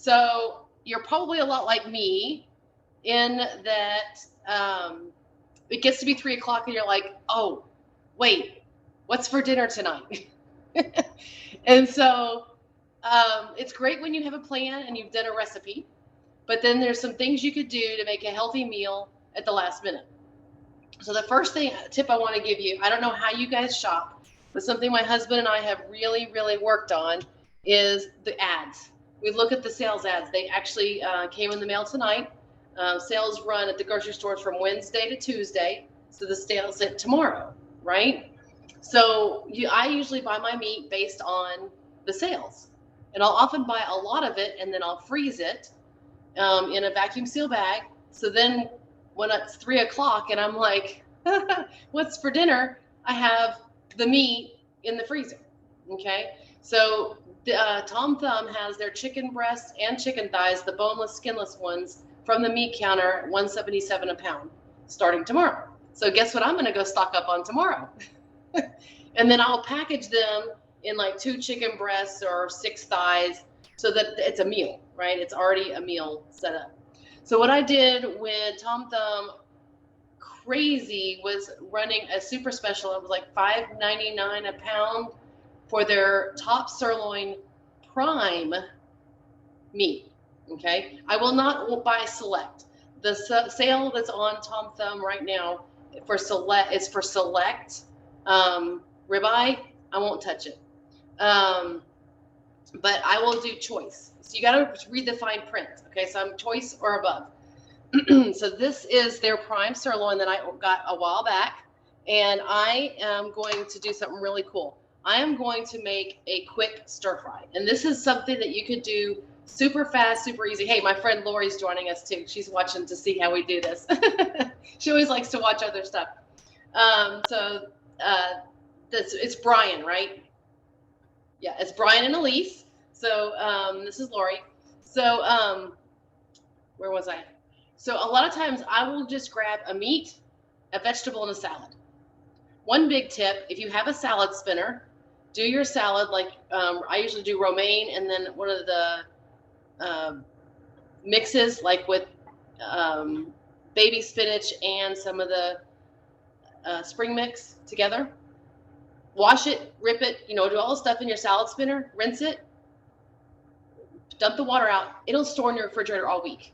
So you're probably a lot like me in that it gets to be 3 o'clock and you're like, oh, wait, what's for dinner tonight? And so it's great when you have a plan and you've done a recipe, but then there's some things you could do to make a healthy meal at the last minute. So the first tip I want to give you, I don't know how you guys shop, but something my husband and I have really, really worked on is the ads. We look at the sales ads. They actually came in the mail tonight. Sales run at the grocery stores from Wednesday to Tuesday, so the sales hit tomorrow, right? So I usually buy my meat based on the sales, and I'll often buy a lot of it, and then I'll freeze it in a vacuum seal bag. So then when it's 3 o'clock and I'm like, what's for dinner? I have the meat in the freezer. Okay. So Tom Thumb has their chicken breasts and chicken thighs, the boneless, skinless ones, from the meat counter at $177 a pound starting tomorrow. So guess what I'm going to go stock up on tomorrow? And then I'll package them in like 2 chicken breasts or 6 thighs so that it's a meal, right? It's already a meal set up. So what I did when Tom Thumb crazy was running a super special, it was like $5.99 a pound for their top sirloin prime meat. Okay, I will not buy select. The sale that's on Tom Thumb right now for select is for select ribeye. I won't touch it, but I will do choice. So you got to read the fine print. Okay, so I'm choice or above. So this is their prime sirloin that I got a while back, and I am going to do something really cool. I am going to make a quick stir fry, and this is something that you could do super fast, super easy. Hey, my friend Lori's joining us too. She's watching to see how we do this. She always likes to watch other stuff. It's Brian, right? Yeah, it's Brian and Elise. So this is Lori. So where was I? So a lot of times I will just grab a meat, a vegetable, and a salad. One big tip, if you have a salad spinner, do your salad like I usually do romaine, and then one of the mixes like with baby spinach and some of the spring mix together. Wash it, rip it, do all the stuff in your salad spinner, rinse it, dump the water out. It'll store in your refrigerator all week.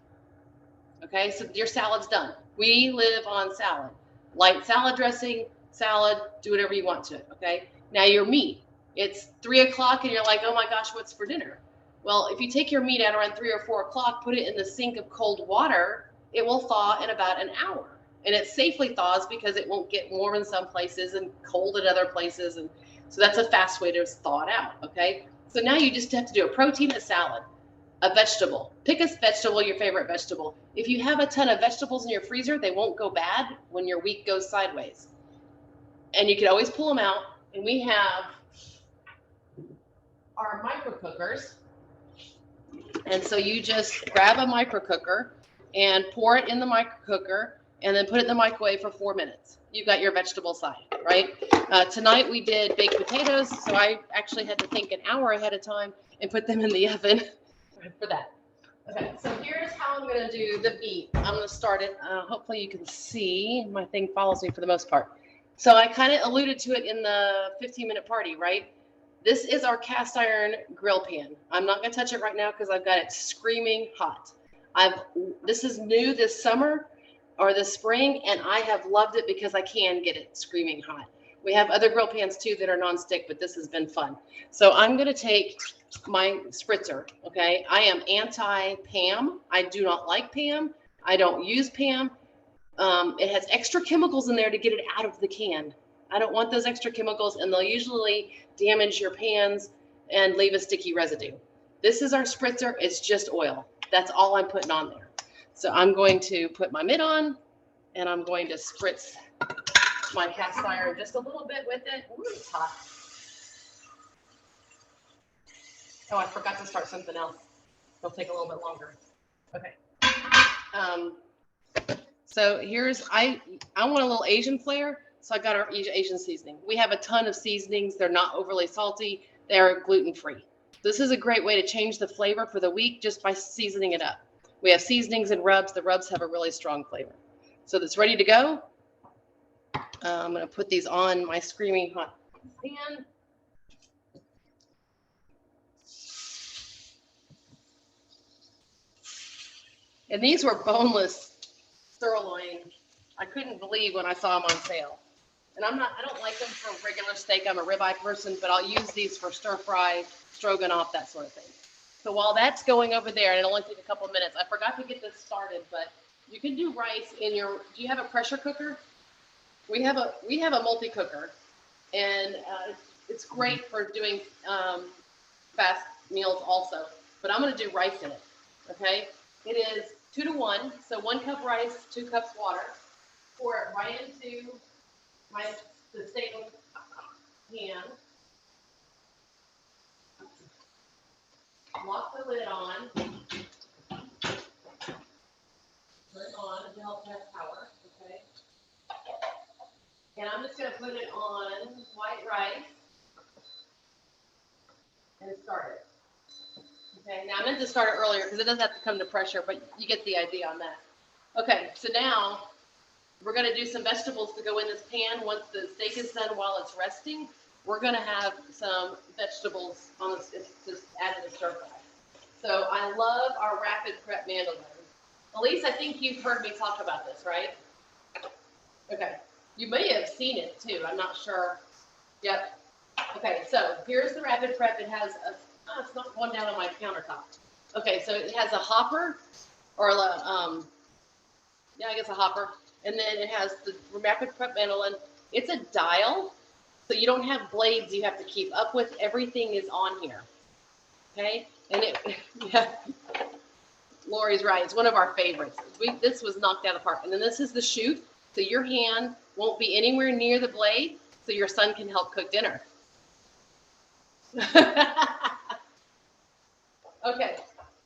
Okay, so your salad's done. We live on salad. Light salad dressing, salad, do whatever you want to it, okay? Now your meat, it's 3 o'clock and you're like, oh my gosh, what's for dinner? Well, if you take your meat out around 3 or 4 o'clock, put it in the sink of cold water, it will thaw in about an hour. And it safely thaws because it won't get warm in some places and cold at other places. And so that's a fast way to thaw it out, okay? So now you just have to do a protein, a salad, a vegetable. Pick a vegetable, your favorite vegetable. If you have a ton of vegetables in your freezer, they won't go bad when your week goes sideways. And you can always pull them out. And we have our micro cookers. And so you just grab a micro cooker and pour it in the micro cooker and then put it in the microwave for 4 minutes. You got your vegetable side, right? Tonight we did baked potatoes. So I actually had to think an hour ahead of time and put them in the oven for that. Okay, so here's how I'm going to do the meat. I'm going to start it. Hopefully you can see. My thing follows me for the most part. So I kind of alluded to it in the 15-minute party, right? This is our cast iron grill pan. I'm not going to touch it right now because I've got it screaming hot. This is new this summer or this spring, and I have loved it because I can get it screaming hot. We have other grill pans too that are nonstick, but this has been fun. So I'm going to take my spritzer, okay? I am anti-Pam. I do not like Pam. I don't use Pam. It has extra chemicals in there to get it out of the can. I don't want those extra chemicals, and they'll usually damage your pans and leave a sticky residue. This is our spritzer. It's just oil. That's all I'm putting on there. So I'm going to put my mitt on, and I'm going to spritz my cast iron just a little bit with it. Ooh, it's hot. Oh, I forgot to start something else. It'll take a little bit longer. Okay. So here's, I want a little Asian flair, so I got our Asian seasoning. We have a ton of seasonings. They're not overly salty. They're gluten-free. This is a great way to change the flavor for the week just by seasoning it up. We have seasonings and rubs. The rubs have a really strong flavor. So it's ready to go. I'm going to put these on my screaming hot pan. And these were boneless sirloin. I couldn't believe when I saw them on sale. And I don't like them for regular steak. I'm a ribeye person, but I'll use these for stir fry, stroganoff, that sort of thing. So while that's going over there, and it'll only take a couple minutes, I forgot to get this started, but you can do rice in your, do you have a pressure cooker? We have a multi-cooker, and it's great for doing fast meals also, but I'm going to do rice in it, okay? It is 2 to 1, so 1 cup rice, 2 cups water. Pour it right into the stainless pan. Lock the lid on. Turn it on to help have power, okay? And I'm just going to put it on white rice and start it. Okay, now I meant to start it earlier because it doesn't have to come to pressure, but you get the idea on that. Okay, so now we're going to do some vegetables to go in this pan. Once the steak is done while it's resting, we're going to have some vegetables on this, just added to stir fry. So I love our rapid prep mandolin. Elise, I think you've heard me talk about this, right? Okay. You may have seen it too. I'm not sure. Yep. Okay, so here's the rapid prep. It has a, oh, it's not going down on my countertop. Okay, so it has a hopper, or yeah, I guess a hopper. And then it has the rapid prep mandolin. It's a dial, so you don't have blades you have to keep up with. Everything is on here. Okay, and it, yeah, Lori's right. It's one of our favorites. This was knocked out of the park. And then this is the chute, so your hand won't be anywhere near the blade, so your son can help cook dinner. Okay,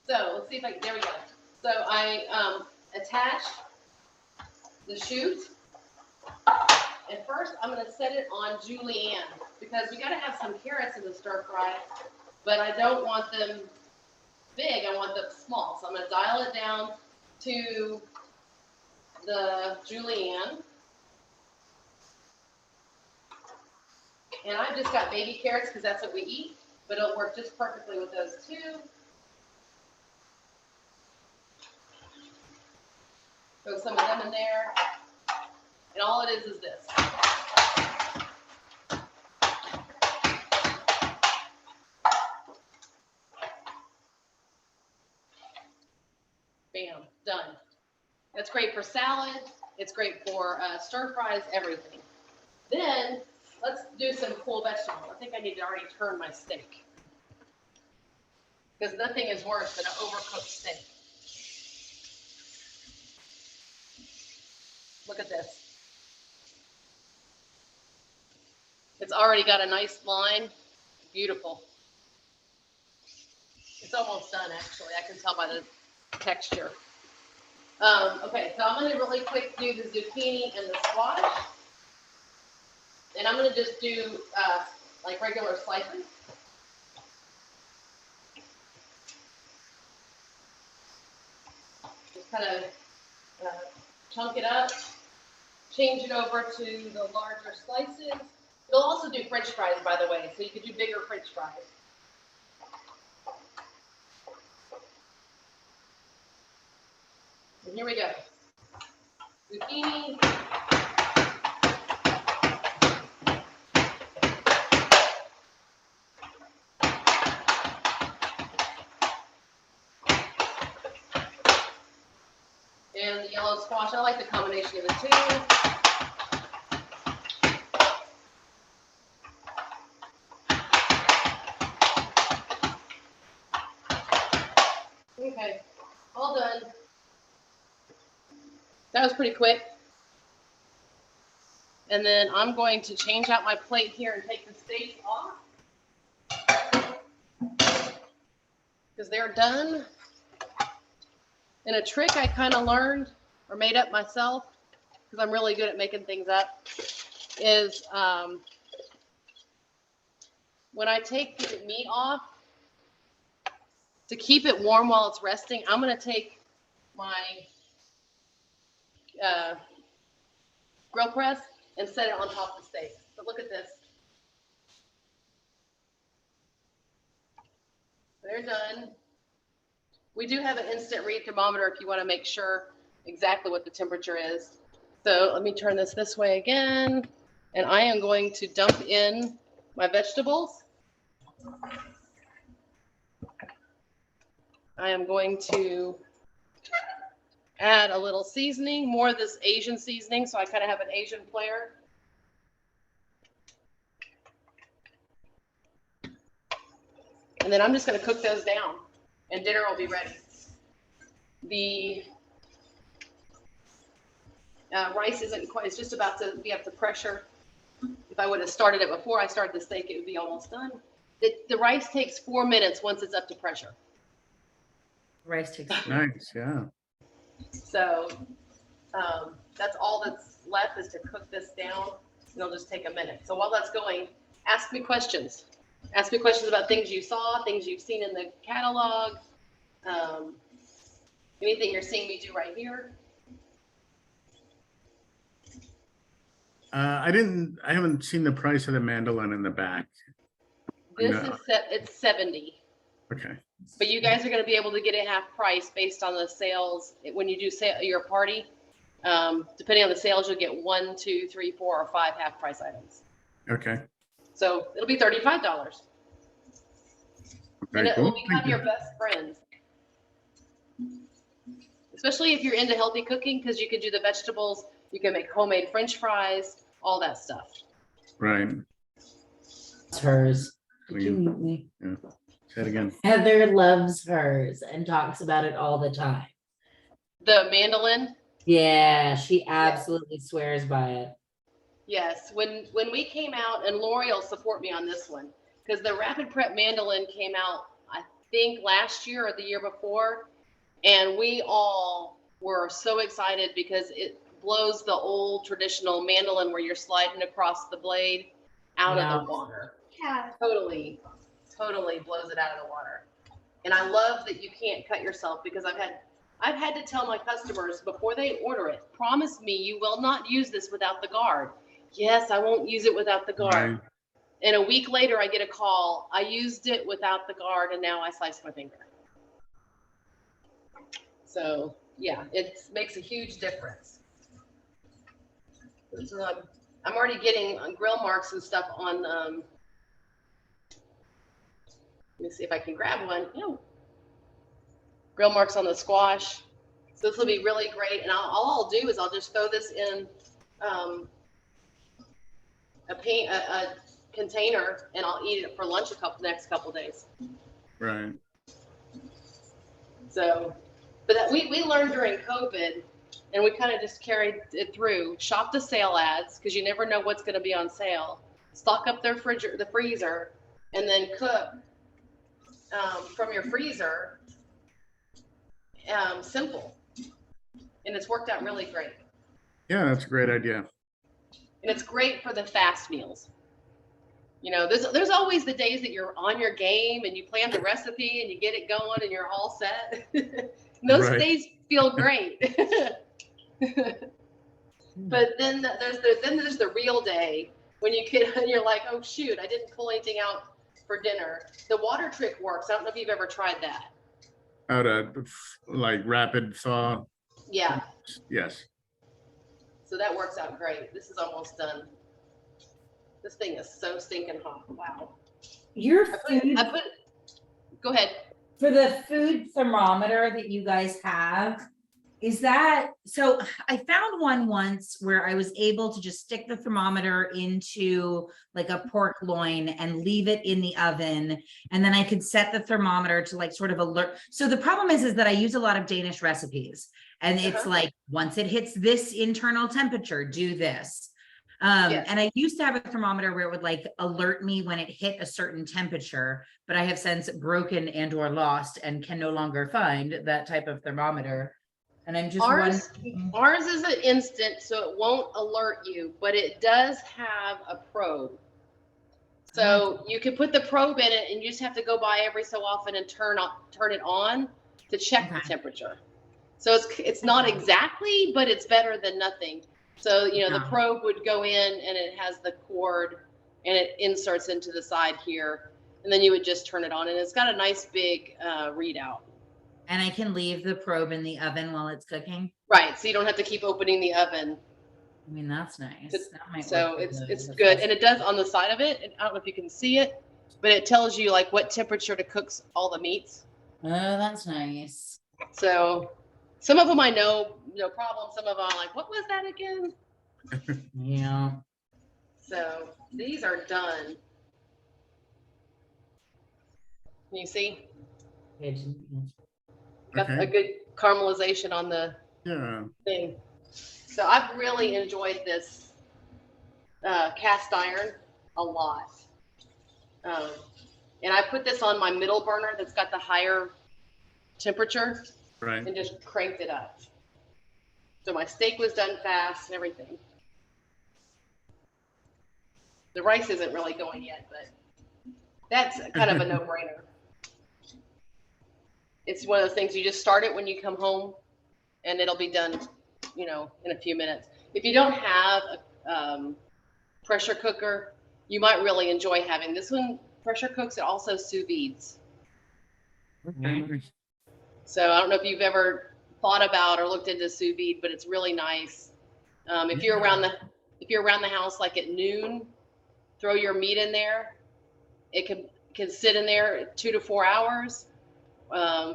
so let's see if there we go. So I attach the chute, and first I'm going to set it on julienne because we got to have some carrots in the stir fry, but I don't want them big, I want them small. So I'm going to dial it down to the julienne. And I've just got baby carrots because that's what we eat, but it'll work just perfectly with those too. Throw some of them in there. And all it is this. Bam, done. That's great for salad. It's great for stir fries, everything. Then let's do some cool vegetables. I think I need to already turn my steak because nothing is worse than an overcooked steak. Look at this. It's already got a nice line. Beautiful. It's almost done, actually. I can tell by the texture. Okay, so I'm going to really quick do the zucchini and the squash. And I'm going to just do like regular slices. Just kind of chunk it up. Change it over to the larger slices. You'll also do French fries, by the way, so you could do bigger French fries. And here we go. Zucchini. And the yellow squash. I like the combination of the two. Okay, all done. That was pretty quick. And then I'm going to change out my plate here and take the steak off because they're done. And a trick I kind of learned or made up myself, because I'm really good at making things up, is when I take the meat off, To keep it warm while it's resting, I'm going to take my grill press and set it on top of the steak. But look at this. They're done. We do have an instant read thermometer if you want to make sure exactly what the temperature is. So let me turn this way again. And I am going to dump in my vegetables. I am going to add a little seasoning, more of this Asian seasoning, so I kind of have an Asian flair. And then I'm just going to cook those down, and dinner will be ready. The rice isn't quite, it's just about to be up to pressure. If I would have started it before I started the steak, it would be almost done. The rice takes 4 minutes once it's up to pressure. Rice takes nice, yeah. So that's all that's left is to cook this down. It'll just take a minute. So while that's going, ask me questions. Ask me questions about things you saw, things you've seen in the catalog, anything you're seeing me do right here. I haven't seen the price of the mandolin in the back. This is it's 70. Okay. But you guys are going to be able to get it half price based on the sales. When you do your party, depending on the sales, you'll get 1, 2, 3, 4, or 5 half price items. Okay. So it'll be $35. Very and it cool. will become your best friend. Especially if you're into healthy cooking, because you can do the vegetables, you can make homemade French fries, all that stuff. Right. It's hers. Yeah. Say it again. Heather loves hers and talks about it all the time. The mandolin? Yeah, she absolutely swears by it. Yes. When we came out, and Lori will support me on this one, because the Rapid Prep mandolin came out, I think, last year or the year before, and we all were so excited because it blows the old traditional mandolin where you're sliding across the blade out of the water. Yeah. Totally blows it out of the water. And I love that you can't cut yourself, because I've had to tell my customers before they order it, promise me you will not use this without the guard. Yes, I won't use it without the guard. Right. And a week later I get a call, I used it without the guard and now I sliced my finger. So yeah, it makes a huge difference. So I'm already getting grill marks and stuff on, let me see if I can grab one. No. Grill marks on the squash. So this will be really great. And all I'll do is I'll just throw this in a container, and I'll eat it for lunch next couple days. Right. So, but we learned during COVID, and we kind of just carried it through. Shop the sale ads, because you never know what's going to be on sale. Stock up the freezer, and then cook from your freezer. Simple, and it's worked out really great. Yeah, that's a great idea. And it's great for the fast meals. You know, there's always the days that you're on your game and you plan the recipe and you get it going and you're all set. Those days feel great. But then there's the real day when you're like, oh shoot, I didn't pull anything out for dinner. The water trick works. I don't know if you've ever tried that. How to like rapid thaw? Yeah. Yes. So that works out great. This is almost done. This thing is so stinking hot. Wow. Go ahead. For the food thermometer that you guys have, is that, so I found one once where I was able to just stick the thermometer into like a pork loin and leave it in the oven. And then I could set the thermometer to like sort of alert. So the problem is that I use a lot of Danish recipes, and it's like, once it hits this internal temperature, do this. Yes. And I used to have a thermometer where it would like alert me when it hit a certain temperature, but I have since broken and or lost and can no longer find that type of thermometer. And I'm just ours is an instant, so it won't alert you, but it does have a probe. So you can put the probe in it, and you just have to go by every so often and turn it on to check the temperature. So it's not exactly, but it's better than nothing. So the probe would go in, and it has the cord, and it inserts into the side here, and then you would just turn it on, and it's got a nice big readout. And I can leave the probe in the oven while it's cooking. Right, so you don't have to keep opening the oven. I mean, that's nice. That might So work it's good, and it does on the side of it. I don't know if you can see it, but it tells you like what temperature to cook all the meats. Oh, that's nice. So some of them I know, no problem. Some of them I'm like, what was that again? Yeah. So these are done. Can you see? Got a good caramelization on the thing. So I've really enjoyed this cast iron a lot. And I put this on my middle burner that's got the higher temperature, right, and just cranked it up. So my steak was done fast and everything. The rice isn't really going yet, but that's kind of a no-brainer. It's one of those things you just start it when you come home, and it'll be done, in a few minutes. If you don't have a pressure cooker, you might really enjoy having this one. Pressure cooks. It also sous vides. Okay. So I don't know if you've ever thought about or looked into sous vide, but it's really nice. If you're around the house like at noon, throw your meat in there. It can sit in there 2 to 4 hours,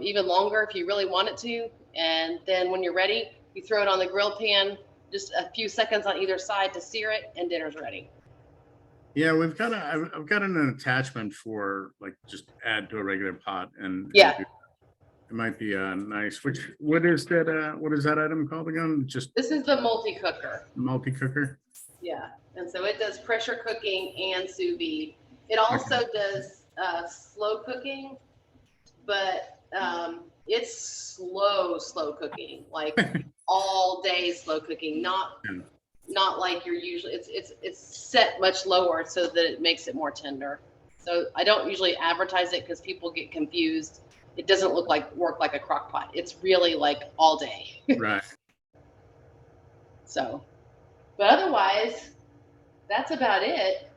even longer if you really want it to. And then when you're ready, you throw it on the grill pan, just a few seconds on either side to sear it, and dinner's ready. Yeah, I've got an attachment for like just add to a regular pot, and yeah, it might be nice. What is that item called again? This is the Multicooker. Multicooker. Yeah, and so it does pressure cooking and sous vide. It also does slow cooking, but it's slow cooking, like all day slow cooking, not like you're usually. It's set much lower so that it makes it more tender. So I don't usually advertise it because people get confused. It doesn't work like a crock pot. It's really like all day. Right. So, but otherwise, that's about it.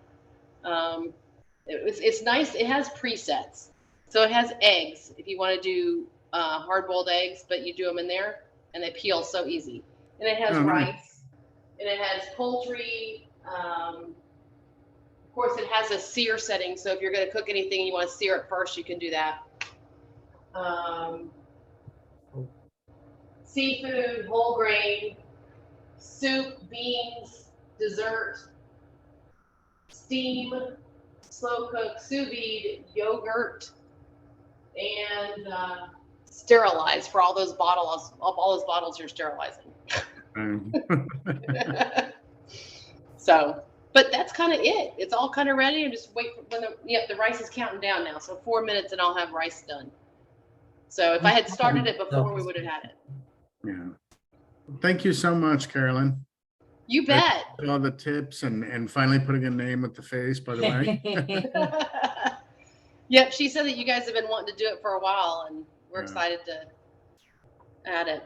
It's nice. It has presets. So it has eggs if you want to do hard-boiled eggs, but you do them in there and they peel so easy. And it has rice, and it has poultry. Of course, it has a sear setting. So if you're going to cook anything and you want to sear it first, you can do that. Seafood, whole grain, soup, beans, dessert, steam, slow cook, sous vide, yogurt, and sterilize for all those bottles. All those bottles you're sterilizing. So, but that's kind of it. It's all kind of ready. And just wait for when the rice is counting down now. So 4 minutes and I'll have rice done. So if I had started it before, we would have had it. Yeah. Thank you so much, Carolyn. You bet. All the tips and finally putting a name with the face, by the way. Yep, she said that you guys have been wanting to do it for a while, and we're excited to add it.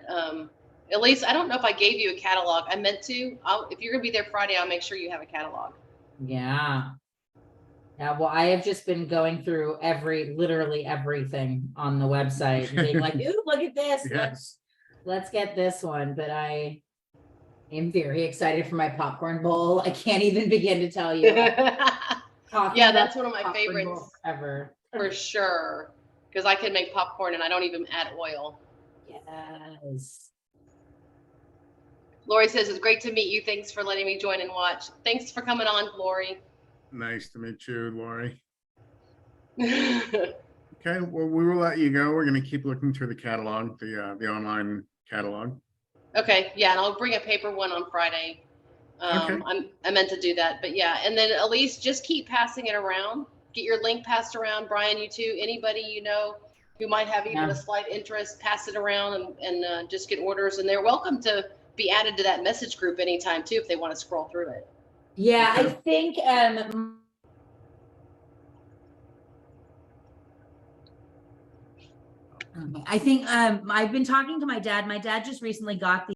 At least, I don't know if I gave you a catalog. I meant to. If you're going to be there Friday, I'll make sure you have a catalog. Yeah. Yeah, well, I have just been going through literally everything on the website and being like, ooh, look at this. Yes. Let's get this one. But I am very excited for my popcorn bowl. I can't even begin to tell you. Yeah, that's one of my favorites ever. For sure. Because I can make popcorn and I don't even add oil. Yes. Lori says, it's great to meet you. Thanks for letting me join and watch. Thanks for coming on, Lori. Nice to meet you, Lori. Okay, well, we will let you go. We're going to keep looking through the catalog, the online catalog. Okay, yeah, and I'll bring a paper one on Friday. I meant to do that, but yeah. And then Elise, just keep passing it around. Get your link passed around. Brian, you too. Anybody you know who might have even a slight interest, pass it around and just get orders. And they're welcome to be added to that message group anytime too if they want to scroll through it. Yeah, I think I think I've been talking to my dad. My dad just recently got the